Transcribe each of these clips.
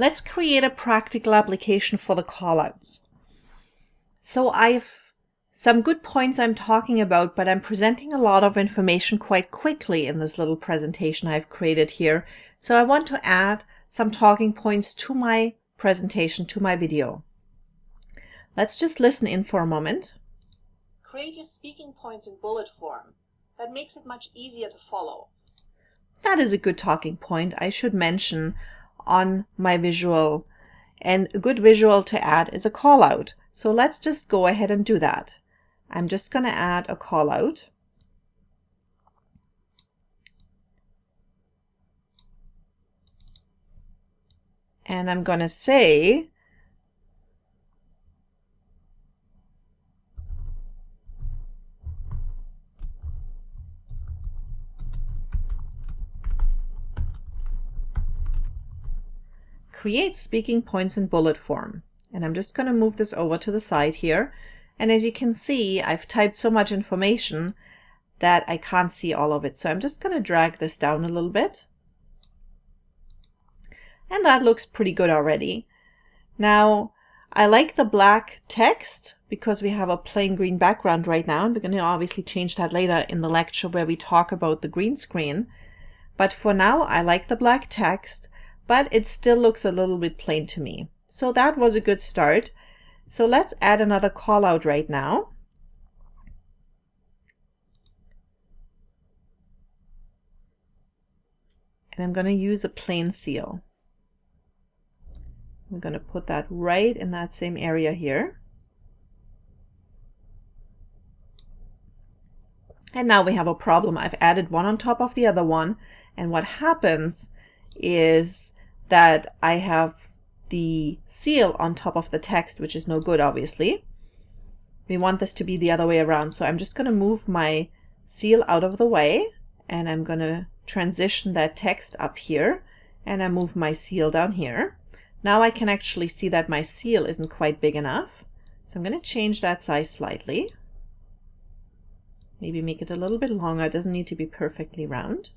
Let's create a practical application for the callouts. So I've some good points I'm talking about, but I'm presenting a lot of information quite quickly in this little presentation I've created here. So I want to add some talking points to my presentation, to my video. Let's just listen in for a moment. Create your speaking points in bullet form. That makes it much easier to follow. That is a good talking point I should mention on my visual. And a good visual to add is a call out. So let's just go ahead and do that. I'm just going to add a call out. And I'm going to say, create speaking points in bullet form. And I'm just going to move this over to the side here. And as you can see, I've typed so much information that I can't see all of it. So I'm just going to drag this down a little bit. And that looks pretty good already. Now, I like the black text because we have a plain green background right now. And we're going to obviously change that later in the lecture where we talk about the green screen. But for now, I like the black text, but it still looks a little bit plain to me. So that was a good start. So let's add another call out right now. And I'm going to use a plain seal. I'm going to put that right in that same area here. And now we have a problem. I've added one on top of the other one. And what happens is that I have the seal on top of the text, which is no good, obviously. We want this to be the other way around. So I'm just going to move my seal out of the way, and I'm going to transition that text up here, and I move my seal down here. Now I can actually see that my seal isn't quite big enough. So I'm going to change that size slightly. Maybe make it a little bit longer. It doesn't need to be perfectly round.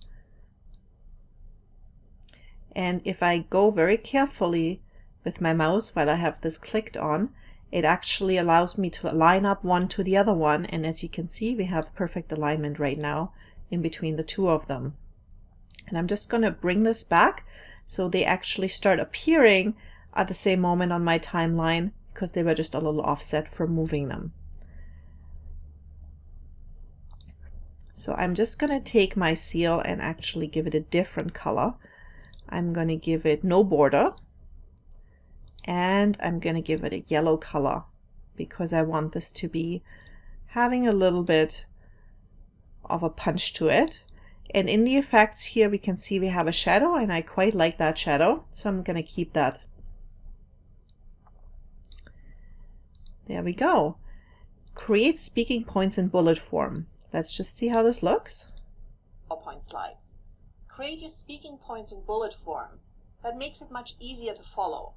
And if I go very carefully with my mouse while I have this clicked on, it actually allows me to line up one to the other one. And as you can see, we have perfect alignment right now in between the two of them. And I'm just going to bring this back so they actually start appearing at the same moment on my timeline because they were just a little offset from moving them. So I'm just going to take my seal and actually give it a different color. I'm going to give it no border. And I'm going to give it a yellow color because I want this to be having a little bit of a punch to it. And in the effects here, we can see we have a shadow, and I quite like that shadow. So I'm going to keep that. There we go. Create speaking points in bullet form. Let's just see how this looks. PowerPoint slides. Create your speaking points in bullet form. That makes it much easier to follow.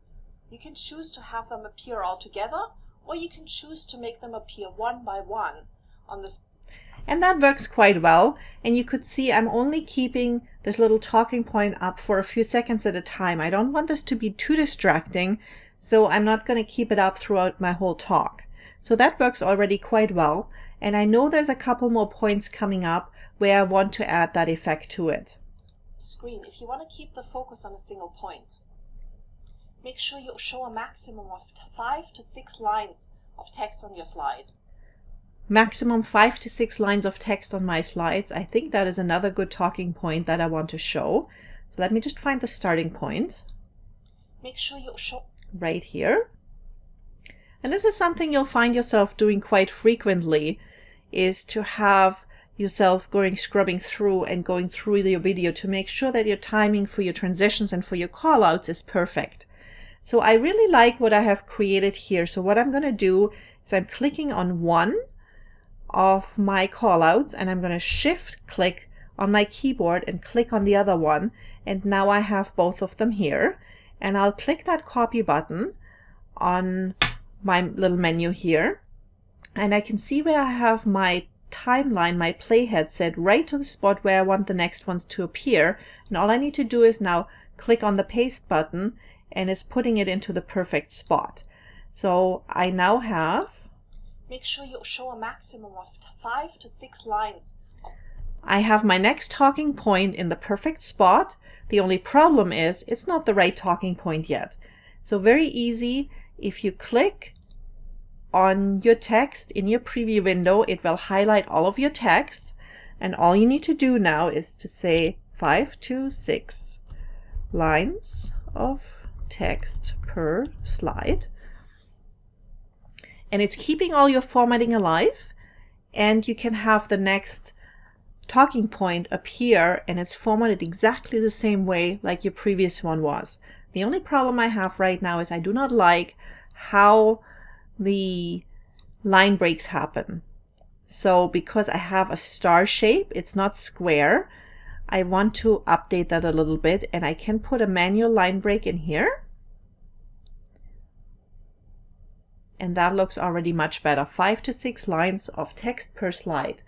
You can choose to have them appear all together, or you can choose to make them appear one by one on this. And that works quite well. And you could see I'm only keeping this little talking point up for a few seconds at a time. I don't want this to be too distracting, so I'm not going to keep it up throughout my whole talk. So that works already quite well. And I know there's a couple more points coming up where I want to add that effect to it. Screen, if you want to keep the focus on a single point, make sure you show a maximum of 5 to 6 lines of text on your slides. Maximum 5 to 6 lines of text on my slides. I think that is another good talking point that I want to show. So let me just find the starting point. Make sure you show right here. And this is something you'll find yourself doing quite frequently, is to have yourself scrubbing through and going through your video to make sure that your timing for your transitions and for your callouts is perfect. So I really like what I have created here. So what I'm going to do is I'm clicking on one of my callouts, and I'm going to shift click on my keyboard and click on the other one. And now I have both of them here. And I'll click that copy button on my little menu here. And I can see where I have my timeline, my playhead set right to the spot where I want the next ones to appear. And all I need to do is now click on the paste button, and it's putting it into the perfect spot. So I now have, make sure you show a maximum of 5 to 6 lines. I have my next talking point in the perfect spot. The only problem is it's not the right talking point yet. So very easy, if you click on your text in your preview window, it will highlight all of your text, and all you need to do now is to say 5 to 6 lines of text per slide. And it's keeping all your formatting alive, and you can have the next talking point appear and it's formatted exactly the same way like your previous one was. The only problem I have right now is I do not like how the line breaks happen. So because I have a star shape, it's not square, I want to update that a little bit, and I can put a manual line break in here. And that looks already much better. 5 to 6 lines of text per slide.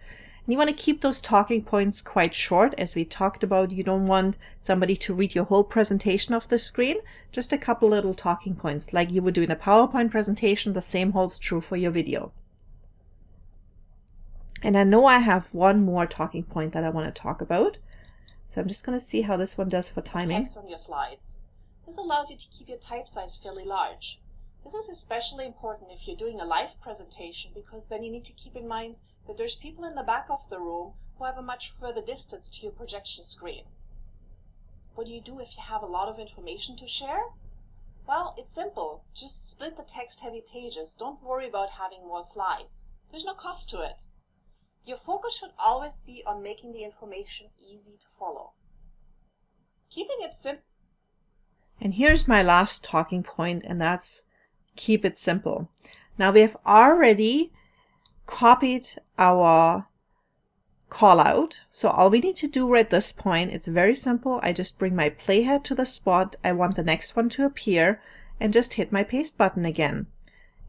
And you want to keep those talking points quite short. As we talked about, you don't want somebody to read your whole presentation off the screen. Just a couple little talking points like you would do in a PowerPoint presentation. The same holds true for your video. And I know I have one more talking point that I want to talk about. So I'm just going to see how this one does for timing. Text on your slides. This allows you to keep your type size fairly large. This is especially important if you're doing a live presentation, because then you need to keep in mind that there's people in the back of the room who have a much further distance to your projection screen. What do you do if you have a lot of information to share? Well, it's simple. Just split the text-heavy pages. Don't worry about having more slides. There's no cost to it. Your focus should always be on making the information easy to follow. Keeping it simple. And here's my last talking point, and that's keep it simple. Now we have already copied our call out. So all we need to do at this point, it's very simple. I just bring my playhead to the spot I want the next one to appear and just hit my paste button again.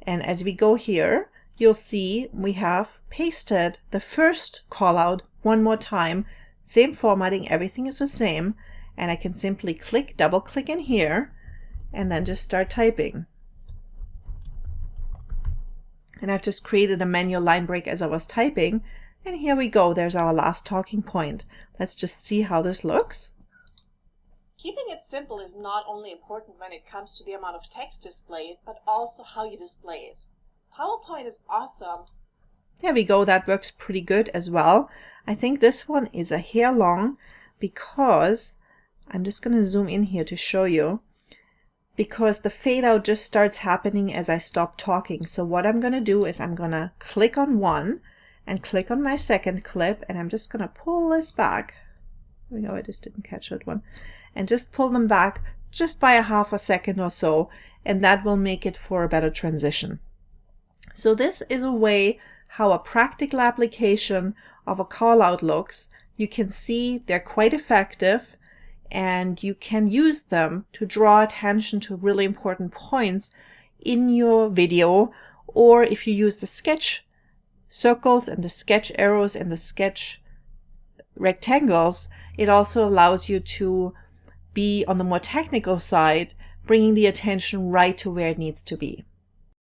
And as we go here, you'll see we have pasted the first call out one more time. Same formatting, everything is the same. And I can simply click, double click in here, and then just start typing. And I've just created a manual line break as I was typing. And here we go. There's our last talking point. Let's just see how this looks. Keeping it simple is not only important when it comes to the amount of text displayed, but also how you display it. PowerPoint is awesome. There we go. That works pretty good as well. I think this one is a hair long because I'm just going to zoom in here to show you. Because the fade out just starts happening as I stop talking. So what I'm going to do is I'm going to click on one and click on my second clip, and I'm just going to pull this back. There we go, I just didn't catch that one. And just pull them back just by a half a second or so, and that will make it for a better transition. So this is a way how a practical application of a call out looks. You can see they're quite effective, and you can use them to draw attention to really important points in your video. Or if you use the sketch circles and the sketch arrows and the sketch rectangles, it also allows you to be on the more technical side, bringing the attention right to where it needs to be.